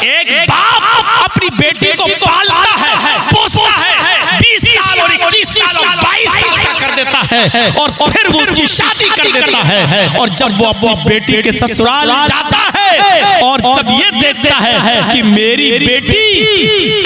एक बाप अपनी बेटी को पालता है, पोसता है, 20 साल और 21 साल और 22 साल का कर देता है और फिर वो उसकी शादी कर देता है। और जब वो अपनी बेटी के ससुराल जाता है और जब ये देखता है कि मेरी बेटी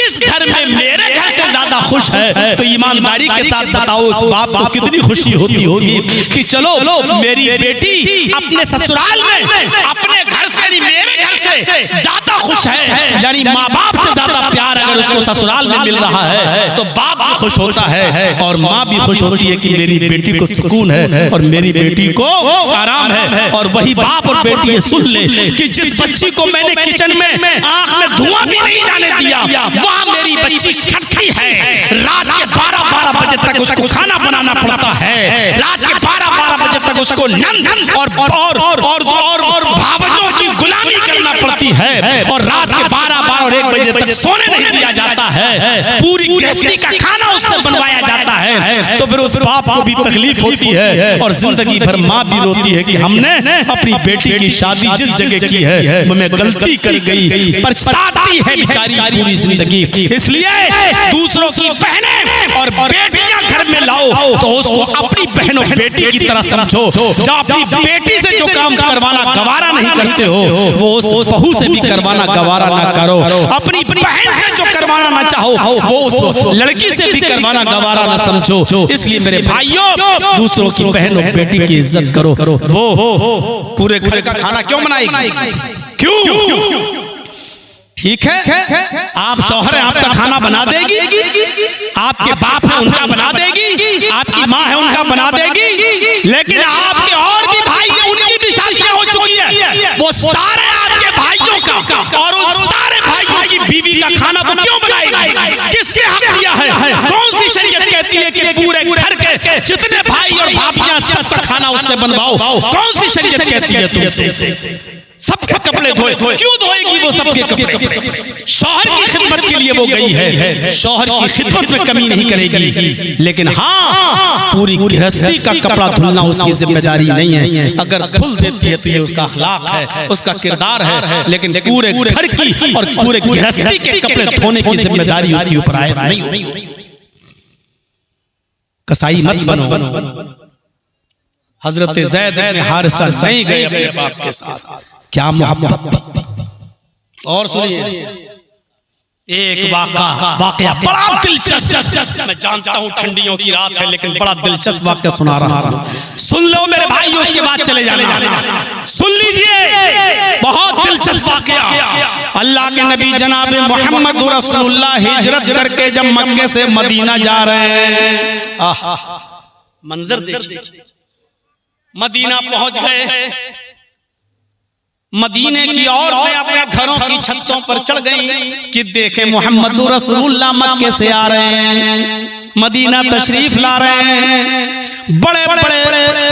इस घर में मेरे घर से ज्यादा खुश है, तो ईमानदारी के साथ बताओ उस बाप को कितनी खुशी होती होगी कि चलो मेरी बेटी अपने ससुराल में अपने घर से नहीं मेरे घर से ज्यादा खुश है। यानी माँ बाप से ज्यादा प्यार अगर उसको ससुराल में मिल रहा है तो बाप भी खुश होता है और माँ भी खुश होती है कि मेरी बेटी को सुकून है और मेरी बेटी को आराम है। और वही बाप और बेटी ये सुन ले कि जिस बच्ची को मैंने किचन में आंख में धुआं भी नहीं जाने दिया, वहां मेरी बच्ची छटकी है। रात के 12-12 बजे तक उसको खाना बनाना पड़ता है, रात के 12-12 बजे तक उसको नन और भावजों की गुलामी करना पड़ती है और रात के 12-12 और 1 बजे तक सोने नहीं दिया जाता है। पूरी गृहस्थी का खाना उससे बनवाया जाता है। तो फिर उस बाप को भी तकलीफ होती है और जिंदगी भर माँ भी रोती है कि हमने अपनी बेटी की शादी जिस जगह की है वो मैं गलती कर गई, पछताती है बेचारी पूरी जिंदगी। इसलिए दूसरों की बहनें और बेटियां घर में लाओ तो उसको अपनी बहनों बेटी की तरह समझो। जब अपनी बेटी से जो काम करवाना गवारा नहीं करते हो वो उस बहू से भी करवाना गवारा ना करो। अपनी बहन से जो करवाना ना चाहो वो उस लड़की से भी करवाना गवारा ना समझो। इसलिए मेरे भाइयों दूसरों की बहन और बेटी की इज्जत करो। वो पूरे घर का खाना क्यों बनाएगी? क्यों? ठीक है, आप शौहर है आपका खाना बना देगी, आपके बाप है उनका बना देगी, आपकी माँ है उनका बना देगी, लेकिन आपके और भी भाई है उनकी भी शादियां हो चुकी है, वो सारे आपके भाइयों का और उन सारे भाइयों की बीवी का खाना वो क्यों बनाएगी? किसके हक दिया है? कौन सी शरीयत कहती है कि पूरे घर के जितने भाई और भाभियां सबका खाना उससे बनवाओ? कौन सी शरीयत कहती है तुमसे? सबके कपड़े धोए, क्यों धोएगी वो सबके कपड़े? शौहर की खिदमत के लिए वो गई है, शौहर की खिदमत में कमी नहीं करेगी। लेकिन हाँ, पूरी गृहस्थी का कपड़ा धुलना उसकी जिम्मेदारी नहीं है। अगर धुल देती है तो ये उसका अखलाक है, उसका किरदार है, लेकिन पूरे घर की और पूरे गृहस्थी के कपड़े धोने की जिम्मेदारी उसके ऊपर आए नहीं होगी। कसाई मत बनो। हजरत ज़ैद इब्न हारिसा नहीं गए अपने बाप के साथ, क्या मोहब्बत। और सुनिए एक वाकया बड़ा दिलचस्प, मैं जानता हूं ठंडियों की रात है लेकिन बड़ा दिलचस्प वाकया सुना रहा हूं, सुन लो मेरे भाई, उसके बाद चले जाना। सुन लीजिए, बहुत दिलचस्प वाकया। अल्लाह के नबी जनाब मोहम्मद रसूलुल्लाह हिजरत करके जब मक्के से मदीना जा रहे हैं, मंजर देखिए, मदीना पहुंच गए। मदीने की औरतें अपने घरों की छतों पर चढ़ गईं कि देखे मोहम्मद रसूलुल्लाह मक्के से आ रहे हैं, मदीना तशरीफ ला रहे हैं। बड़े बड़े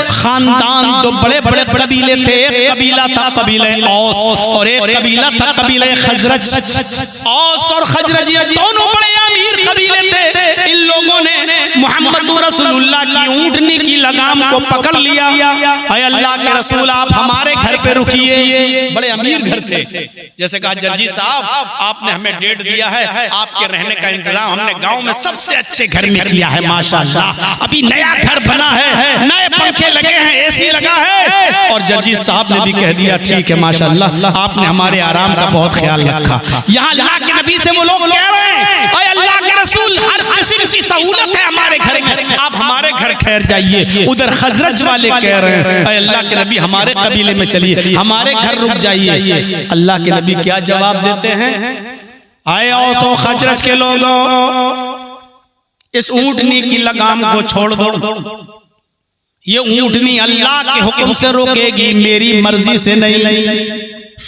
खानदान, जो बड़े बड़े कबीले थे, एक कबीला था कबीले औस और एक कबीला था कबीले खजरज। औस और खजरज ये दोनों बड़े अमीर कबीले थे। इन लोगों ने मोहम्मद रसूलुल्लाह की ऊँटनी की लगाम को पकड़ लिया। अय अल्लाह के रसूल आप हमारे घर पे रुकिए। बड़े अमीर घर थे। जैसे कहा जर्जी साहब आपने हमें डेट दिया है, आपके रहने का इंतजाम हमने गांव में सबसे अच्छे घर में किया है माशाअल्लाह। अभी नया घर बना है, नए पंखे लगे हैं, एसी लगा है। और जर्जी साहब ने भी कह दिया ठीक है माशाअल्लाह, आपने हमारे आराम का बहुत ख्याल रखा। यहाँ अल्लाह के नबी से वो लोग कह रहे हैं अय अल्लाह के रसूल हर किस्म की सहूलत है हमारे घर में, आप हमारे घर ठहर जाइए। उधर खजरज वाले कह रहे हैं अय अल्लाह के नबी हमारे कबीले में चलिए, हमारे घर रुक जाइए। अल्लाह के नबी क्या जवाब देते हैं? आए औस और खजरज के लोगों, इस ऊँटनी की लगाम को छोड़ दो। ये ऊँटनी अल्लाह के हुक्म से रोकेगी, मेरी मर्जी से नहीं।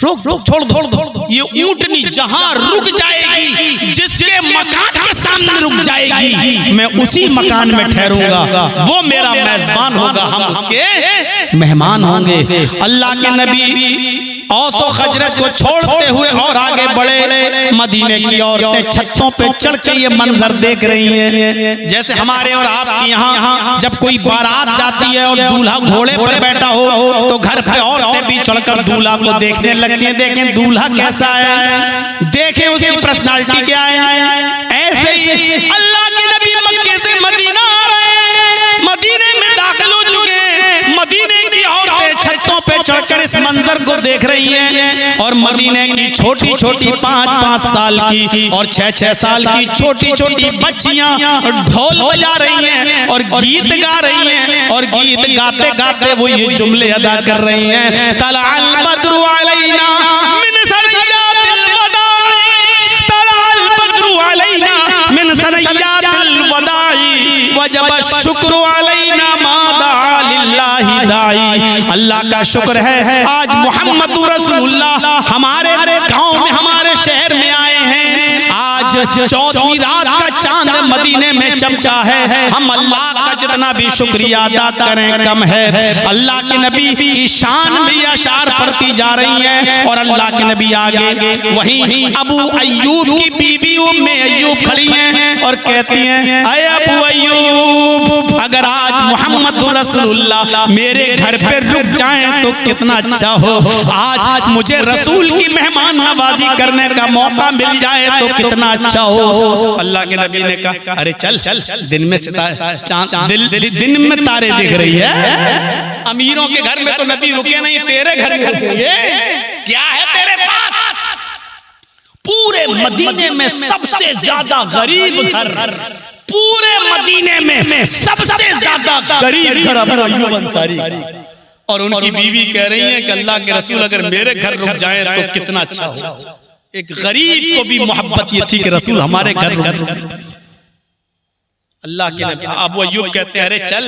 रोक छोड़ दो। ये ऊँटनी जहां रुक जाएगी, जिसके मकान के सामने रुक जाएगी, मैं उसी मकान में ठहरूंगा, वो मेरा मेजबान होगा, हम उसके मेहमान होंगे। अल्लाह के नबी औस और खजरज को छोड़ते हुए और आगे बढ़े। मदीने की औरतें छतों पे चढ़ के ये मंजर देख रही हैं। जैसे हमारे और आपके यहाँ जब कोई बारात जाती है और दूल्हा घोड़े पर बैठा हो तो घर पे औरतें भी चढ़कर दूल्हा को देखने लगती हैं, देखें दूल्हा कैसा है, देखें उसकी पर्सनालिटी क्या है। ऐसे ही अल्लाह के नबी मक्के से मदीना आ रहे हैं, मदीने में दाखिल हो चुके हैं। मदीने की औरतें छतों पे चढ़कर इस मंजर को देख रही हैं और मदीने की छोटी छोटी 5-5 साल की और 6-6 साल की छोटी छोटी बच्चियां ढोल बजा रही हैं और गीत गा रही हैं और गीत गाते गाते वो ये जुमले अदा कर रही हैं। तलाल बद्रु अलैना मिन सनियातिल वदाई, तलाल बद्रु अलैना मिन सनियातिल वदाई वजब शुक्र अलैना मा दा लिल्लाहि दाई। अल्लाह का शुक्र है आज मोहम्मद रसूलुल्लाह हमारे गांव में, हमारे शहर में आए हैं। आज 14वीं रात का चांद मदीने में चमका है। हम अल्लाह का जितना भी शुक्रिया अदा करें कम है। अल्लाह के नबी की शान भी अशार पढ़ती जा रही है और अल्लाह के नबी आगे वहीं अबू अय्यूब की बीवी उम्मे अय्यूब खड़ी हैं और कहती हैं, अय अबू अय्यूब, अगर आज मोहम्मद रसूलुल्लाह मेरे घर पे रुक जाएं तो कितना अच्छा हो। आज मुझे रसूल की मेहमान नवाजी करने का मौका मिल जाए तो कितना अच्छा हो। अल्लाह के नबी ने कहा, अरे चल चल, दिन में दिन में तारे दिख रही है। अमीरों के घर में तो नबी रुके नहीं, तेरे घर में रुकेंगे। क्या है तेरे पास? पूरे मदीने में सबसे ज्यादा गरीब घर, पूरे मदीने में सबसे ज्यादा गरीब घर अबू अय्यूब अंसारी। और उनकी बीवी कह रही है कि अल्लाह के रसूल अगर मेरे घर रुक जाए तो कितना अच्छा हो। एक गरीब को भी मोहब्बत ये थी कि रसूल हमारे घर रुक। अल्लाह के नबी अबू अय्यूब कहते हैं, अरे चल,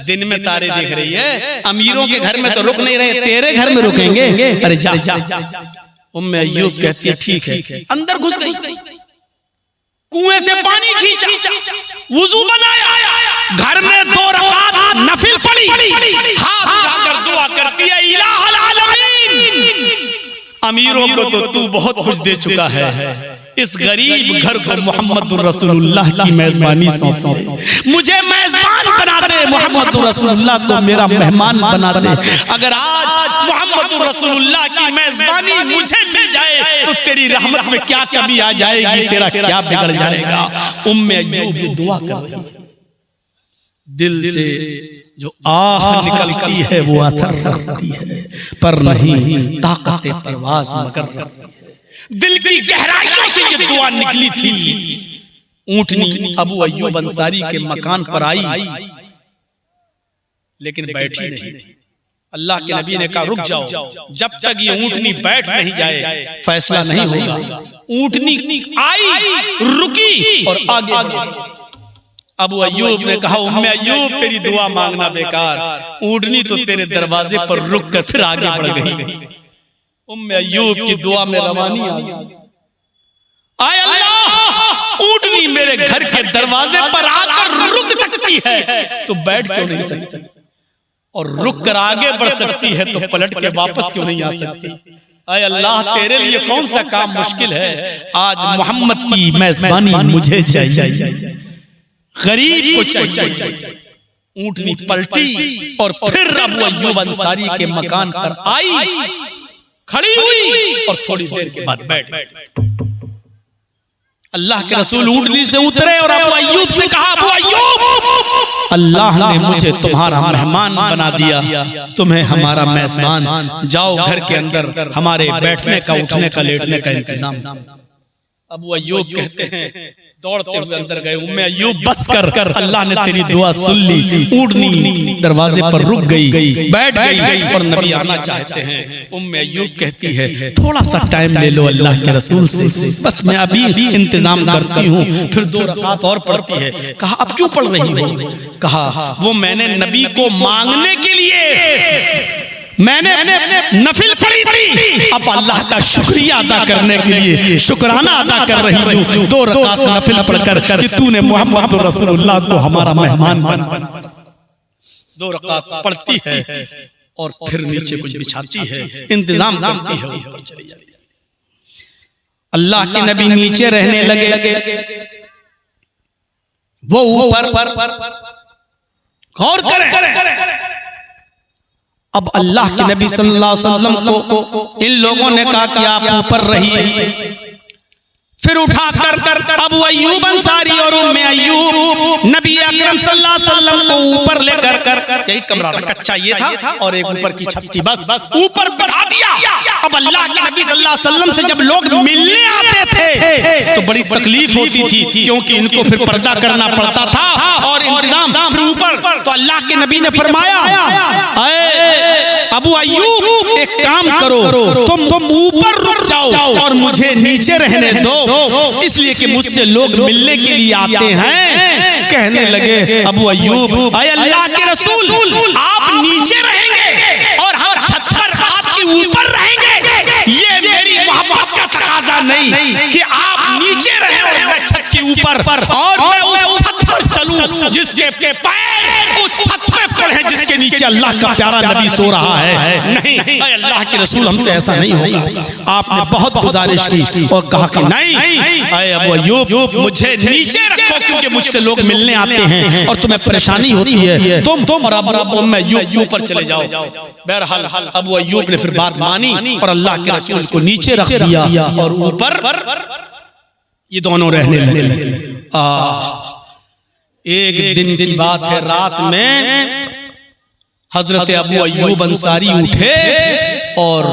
दिन में तारे दिख रही है, अमीरों के घर में तो रुक नहीं रहे, तेरे घर में रुकेंगे। अरे जा जा। उम्मे अय्यूब कहती है ठीक है। अंदर घुस गई, कुएं से पानी खींचा, वुजू बनाया, घर में 2 रकात नफिल पढ़ी, हाथ उठाकर दुआ करती है, इलाहुल आलमीन, अमीरों को तो तू बहुत कुछ दे चुका है, इस गरीब घर को मोहम्मद रसूलुल्लाह की मेजबानी सौंप, मुझे मेजबान बना दे, मोहम्मद रसूलुल्लाह को मेरा मेहमान बना दे। अगर आज मोहम्मद रसूलुल्लाह की मेजबानी मुझे मिल जाए तो तेरी रहमत में क्या कमी आ जाएगी, तेरा क्या बिगड़ जाएगा। उम्मे अय्यूब दुआ कर रही है, दिल से जो आह निकलती है वो अथर रखती है, पर नहीं ताकत परवाज़ मगर रखती है। दिल की गहराइयों से ये दुआ निकली थी। ऊंटनी अबू अय्यूब अंसारी के मकान पर आई, लेकिन बैठी नहीं। अल्लाह के नबी ने कहा रुक जाओ, जब तक ये ऊंटनी बैठ नहीं जाए फैसला नहीं होगा। ऊंटनी आई, रुकी और आगे। अबू अय्यूब ने कहा, उम्मे अय्यूब तेरी दुआ मांगना बेकार, ऊंटनी तो तेरे दरवाजे पर रुक कर फिर आगे बढ़ गई। उम्मे अय्यूब की दुआ में रवानी आ गई। आय अल्लाह, ऊंटनी मेरे घर के दरवाजे पर आकर रुक सकती है तो बैठ क्यों नहीं सकती, और रुक कर आगे बढ़ सकती है तो पलट के वापस क्यों नहीं आ सकती। आय अल्लाह, तेरे लिए कौन सा काम मुश्किल है। आज मोहम्मद की मेजबानी मुझे चाहिए, गरीब को चाहिए। ऊंटनी पलटी और फिर अबू अय्यूब अंसारी के मकान पर आई, खड़ी हुई और थोड़ी देर के बाद बैठ गई। अल्लाह के रसूल ऊंटनी से उतरे और अबू अय्यूब से कहा, अबू अय्यूब, अल्लाह ने मुझे तुम्हारा मेहमान बना दिया, तुम्हें हमारा मेजबान, जाओ घर के अंदर हमारे बैठने का, उठने का, लेटने का इंतजाम। अबू अय्यूब कहते हैं दौड़ते हुए अंदर गए। उम्मे अय्यूब बस कर, अल्लाह ने तेरी दुआ सुन ली। ऊंटनी दरवाजे पर रुक गई, बैठ गई और नबी आना चाहते हैं। उम्मे अय्यूब कहती है थोड़ा सा टाइम ले लो अल्लाह के रसूल से, बस मैं अभी इंतजाम करती हूँ। फिर 2 रकात और पढ़ती है। कहा अब क्यों पढ़ रही हो? कहा वो मैंने नबी को मांगने के लिए मैंने नफिल पढ़ी थी, अब अल्लाह का शुक्रिया अदा करने के लिए शुक्राना अदा कर रही हूँ 2 रकात नफिल पढ़कर कि तूने मोहम्मद रसूलुल्लाह को हमारा मेहमान बना। 2 रकात पढ़ती है और फिर नीचे कुछ बिछाती है, इंतजाम करती है, ऊपर चली जाती है। अल्लाह के नबी नीचे रहने लगे, वो ऊपर। गौर करें, अब अल्लाह के नबी सल्लल्लाहु अलैहि वसल्लम को इन लोगों ने कहा कि आप ऊपर रहिए, फिर उठाकर अबू अय्यूब अंसारी और उम्मे अय्यूब नबी अकरम सल्लल्लाहु अलैहि वसल्लम को ऊपर लेकर, यही कमरा था, कच्चा ये था और एक ऊपर की छत थी, बस ऊपर बढ़ा दिया। अब अल्लाह के नबी सल्लल्लाहु अलैहि वसल्लम से जब लोग मिलने आते थे तो बड़ी तकलीफ होती थी, क्योंकि इनको फिर पर्दा करना पड़ता था और इंतजाम फिर ऊपर। तो अल्लाह के नबी ने फरमाया, अबू अय्यूब एक काम करो, तुम ऊपर रुक जाओ और मुझे नीचे रहने दो, इसलिए कि मुझसे लोग मिलने के लिए आते हैं। कहने लगे अबू अय्यूब, अल्लाह के रसूल आप नीचे रहेंगे और हम छत पर आपके ऊपर रहेंगे, ये मेरी मोहब्बत का तकाजा नहीं कि आप नीचे रहें और मैं छत के ऊपर, और मैं उस छत पर चलूं जिसके पैर उस छत पे पड़े जिसके नीचे अल्लाह का प्यारा नबी सो रहा है। नहीं अल्लाह के रसूल, हमसे ऐसा नहीं होगा। आपने बहुत गुजारिश की और कहा कि नहीं अबू अय्यूब मुझे नीचे रखो, क्योंकि मुझसे लोग मिलने आते हैं और तुम्हें परेशानी होती है, तुम और अबू अय्यूब ऊपर चले जाओ। बहरहाल अबू अय्यूब ने फिर बात मानी और अल्लाह के रसूल को नीचे रख दिया और ऊपर ये दोनों रहने लगे। एक दिन की बात है, रात में हजरत अबू अय्यूब अंसारी उठे और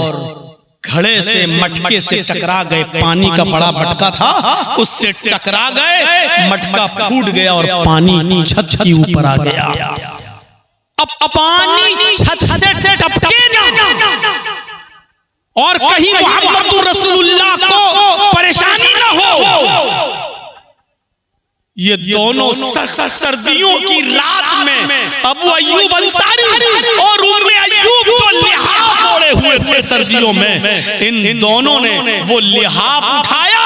घड़े से मटके से टकरा गए। पानी का बड़ा मटका था, उससे टकरा गए, मटका फूट गया और पानी छत के ऊपर आ गया। अब पानी छत से टपके ना और कहीं मोहम्मद रसूलुल्लाह को परेशानी ना हो। ये दोनों सर्दियों की रात में अबू अय्यूब अंसारी और उम्मे अय्यूब जो लिहाफ ओढ़े हुए थे सर्दियों में, इन दोनों ने वो लिहाफ उठाया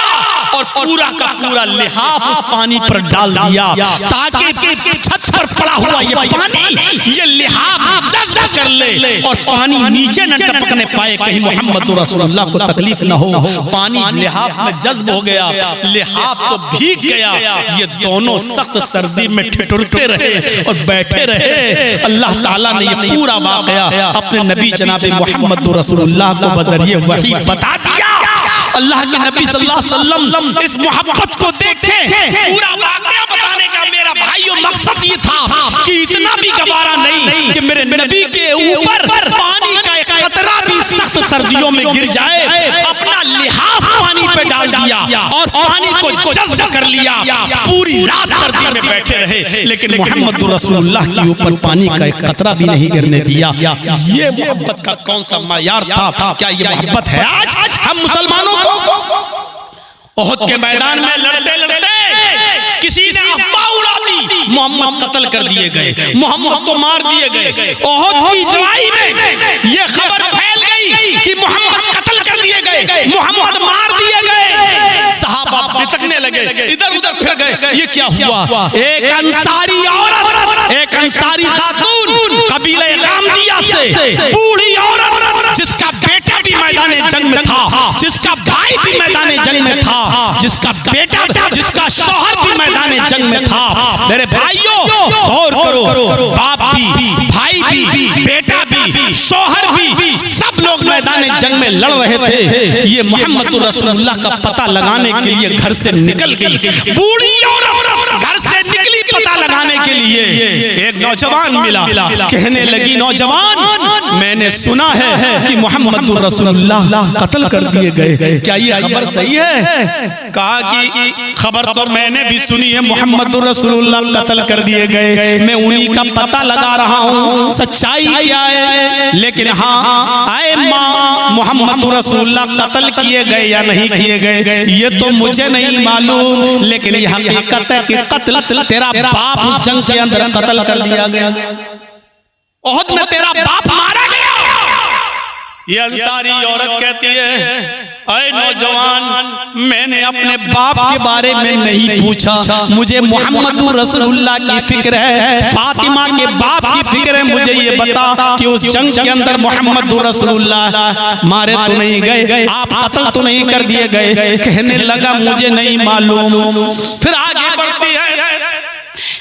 और पूरा का पूरा लिहाफ उस पानी पर डाल दिया, ताकि छत पर पड़ा हुआ ये पानी ये लिहाफ जज्ब कर ले और पानी नीचे न टपकने पाए, कहीं मोहम्मद रसूलुल्लाह को तकलीफ न हो। पानी लिहाफ में जज्ब हो गया, लिहाफ तो भीग गया। ये दोनों सख्त सर्दी में ठिठुरते रहे और बैठे रहे। अल्लाह ताला ने ये पूरा वाकया अपने नबी जनाब मोहम्मद रसूलुल्लाह को बजरिए वही बता दिया। अल्लाह के नबी सल्लल्लाहु अलैहि वसल्लम इस मोहब्बत को देखें। पूरा वाकया बताने का मेरा भाइयों मकसद ये था कि इतना भी गवारा नहीं कि मेरे नबी के ऊपर पानी का एक कतरा भी सख्त सर्दियों में गिर जाए। अपना लिहाफ पानी पे डाल दिया और पानी को जज्ब कर लिया। पूरी रात सर्दी में बैठे रहे, लेकिन मोहम्मद रसूलुल्लाह के ऊपर पानी का एक कतरा भी नहीं गिरने दिया। ये मोहब्बत का कौन सा मायार था? क्या ये मोहब्बत है आज हम मुसलमानों को? ओहद के मैदान में लड़ते लड़ते किसी ने अफवाह उड़ा दी, मोहम्मद कत्ल कर दिए गए, मोहम्मद को मार दिए गए। ओहद की जवाई में ये खबर फैल गई कि मोहम्मद कत्ल कर दिए गए, मोहम्मद मार दिए गए। सहाबा बितकने लगे, इधर उधर फिर गए, ये क्या हुआ? एक अंसारी औरत, एक अंसारी खातून कबीले गामदिया से, बूढ़ी औरत जिसका बेटा भी मैदान जंग में था, जिसका भाई भी मैदान जंग में था, जिसका बेटा जिसका शौहर भी मैदान जंग में था। मेरे भाइयों गौर करो, बाप भी, भाई भी, बेटा भी, शौहर भी, सब लोग मैदान जंग में लड़ रहे थे। ये मोहम्मद रसूलुल्लाह का पता लगाने के लिए घर से निकल गई। बूढ़ी औरत घर से निकली पता लगाने के लिए। एक नौजवान मिला, कहने लगी, नौजवान मैंने सुना है कि मोहम्मद रसूलुल्लाह कत्ल कर दिए गए, क्या ये खबर सही है? कहा कि खबर तो मैंने भी सुनी है, मोहम्मद रसूलुल्लाह कत्ल कर दिए गए, मैं उन्हीं का पता लगा रहा हूँ, सच्चाई क्या है। लेकिन हाँ आए माँ, मोहम्मद रसूलुल्लाह कत्ल किए गए या नहीं किए गए ये तो मुझे नहीं मालूम, लेकिन ये हकीकत है कि कत्ल तेरा बाप उस जंग के अंदर कत्ल कर दिया गया। ओहद में तेरा बाप मारा गया। ये अंसारी औरत कहती है, अरे नौजवान मैंने अपने बाप के बारे में नहीं पूछा, मुझे मोहम्मद रसूलुल्लाह की फिक्र है, फातिमा के बाप की फिक्र है। मुझे ये बता कि उस जंग के अंदर मोहम्मद रसूलुल्लाह मारे तो नहीं गए, आप कत्ल तो नहीं कर दिए गए? कहने लगा मुझे नहीं मालूम। फिर आगे बढ़ती है,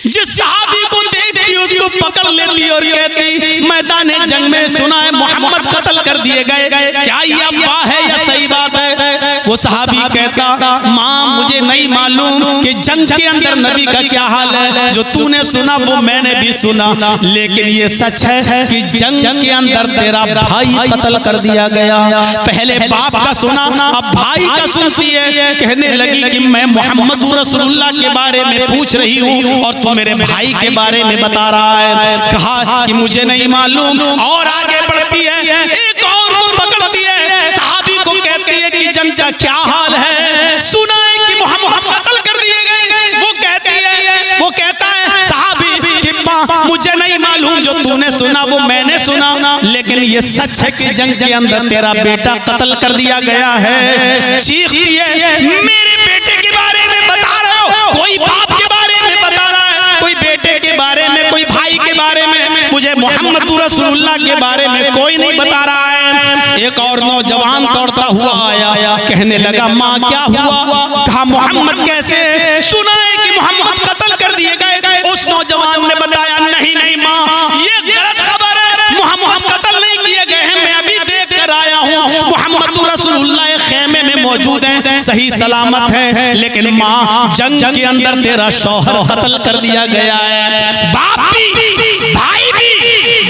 जिस सहाबी को देखती उसको पकड़ लेती और कहती मैदान जंग में सुना है मोहम्मद कत्ल कर दिए गए, क्या ये अफवाह है या सही बात है? वो सहाबी कहता, माँ मुझे नहीं मालूम कि जंग के अंदर नबी का क्या हाल है, जो तूने सुना वो मैंने भी सुना, लेकिन ये सच है कि जंग के अंदर तेरा भाई कत्ल कर दिया गया। पहले बाप का सुना, अब भाई का सुनती है। कहने लगी कि मैं मोहम्मद रसूलुल्लाह के बारे में पूछ रही हूँ और तू मेरे भाई के बारे में बता रहा है। कहा कि मुझे नहीं मालूम, और आगे बढ़ती है, एक और को पकड़ती है, सहाबी को कहती है कि जंग का क्या हाल है, सुना है कि मोहम्मद कत्ल कर दिए गए। वो कहती है, वो कहता है सहाबी कि माँ मुझे नहीं मालूम, जो तूने सुना वो मैंने सुना, लेकिन ये सच है कि जंग के अंदर तेरा बेटा कत्ल कर दिया गया है। चीखती है, मेरे बेटे के बारे में बता रहे हो, कोई बाप के बारे में बता रहा है, कोई बेटे के बारे में, कोई भाई के बारे में, मुझे मोहम्मद रसूलुल्लाह के बारे में कोई नहीं बता रहा है। एक और नौजवान दौड़ता हुआ आया, कहने लगा माँ क्या हुआ? कहा मोहम्मद कैसे? सुना है कि मोहम्मद कत्ल कर दिए गए। उस नौजवान ने बताया, नहीं नहीं माँ, ये गलत खबर है, मोहम्मद कत्ल नहीं किए गए हैं, मैं अभी देख कर आया हूँ, मोहम्मद रसूलुल्लाह खेमे में मौजूद हैं, सही सलामत है, लेकिन माँ जंग के अंदर तेरा शौहर कत्ल कर दिया गया है। बाप भी, भाई भी,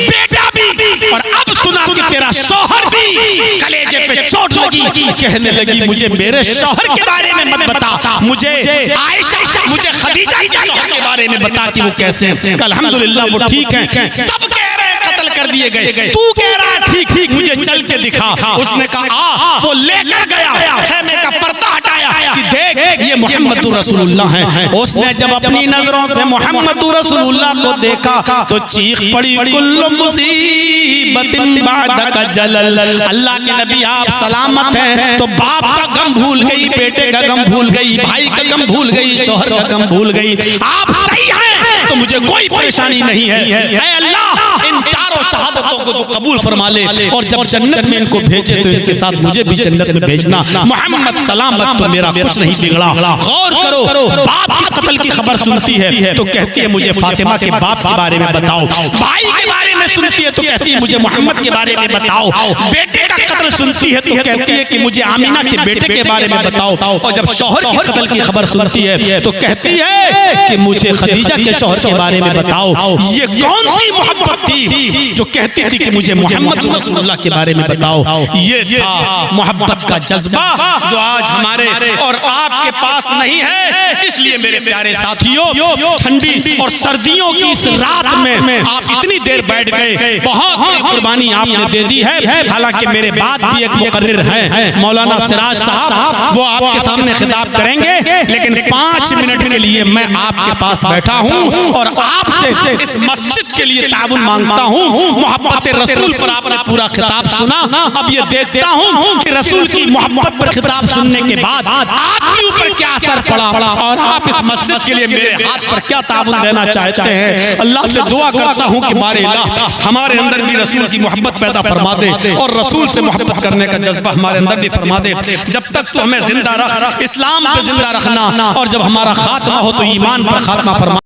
बेटा भी, और अब सुना कि तेरा शौहर भी, कलेजे पे चोट लगी। कहने लगी मुझे मेरे शौहर के बारे में मत बता, मुझे आयशा, मुझे खदीजा के शौहर के बारे में बता कि वो कैसे हैं। अल्हम्दुलिल्लाह वो ठीक है, सब कह रहे हैं कत्ल कर दिए गए, तू कह रहा है ठीक ठीक, मुझे चल के दिखा। उसने कहा आ, वो लेकर गया, खेमे का पर्दा हटाया कि देख ये मोहम्मद रसूलुल्लाह हैं। उसने जब अपनी नजरों से मोहम्मद रसूलुल्लाह को देखा तो चीख पड़ी, कुल्लु मुसीबतिन बादका जलल। अल्लाह के नबी आप सलामत हैं, तो बाप का गम भूल गई, बेटे का गम भूल गई, भाई का गम भूल गई, शौहर का गम भूल गई। आप सही हैं तो मुझे कोई परेशानी नहीं है। ऐ अल्लाह इन चारों शहादतों को तो कबूल फरमा ले, और जब जन्नत में इनको भेजे तो इनके साथ मुझे भी जन्नत में भेजना। मोहम्मद सलामत तो मेरा कुछ नहीं बिगड़ा। गौर करो, बाप के कत्ल की खबर सुनती है तो कहती है मुझे फातिमा के बाप के बारे में बताओ, भाई के बारे में सुनती है तो कहती है मुझे मोहम्मद के बारे में बताओ, बेटे का कत्ल सुनती है तो कहती है कि मुझे आमीना के बेटे के बारे में बताओ, और जब शौहर के कत्ल की खबर सुनती है तो कहती है कि मुझे खदीजा के शौहर के बारे में बताओ। ये कौन सी मोहब्बत थी जो कहती थी कि मुझे मोहम्मद रसूलुल्लाह के बारे में बताओ? ये था मोहब्बत का जज्बा जो आज हमारे और आपके पास नहीं है। इसलिए मेरे प्यारे साथियों, ठंडी और सर्दियों की इस रात में आप इतनी देर बैठ गए, बहुत बड़ी कुर्बानी आपने दे दी है। हालांकि मेरे बाद भी एक मुकर्रिर हैं मौलाना सिराज साहब, वो आपके सामने खिताब करेंगे, लेकिन 5 मिनट के लिए मैं आपके पास बैठा हूं और आपसे इस मस्जिद के लिए ताउन मांगता हूं। मोहब्बत रसूल पर आपने पूरा खिताब सुना, अब ये देखता हूं कि रसूल की मोहब्बत पर खिताब सुनने के बाद आपके ऊपर क्या असर पड़ा और आप इस मस्जिद के लिए मेरे हाथ पर क्या ताउन देना चाहते हैं। अल्लाह से दुआ करता हूं कि बारे अल्लाह हमारे अंदर भी रसूल की मोहब्बत पैदा फरमा दे और रसूल से मोहब्बत करने का जज्बा हमारे अंदर भी फरमा दे। जब तक तो हमें जिंदा रख, इस्लाम पे जिंदा रखना, और जब हमारा खात्मा हो तो ईमान पर खात्मा फरमा।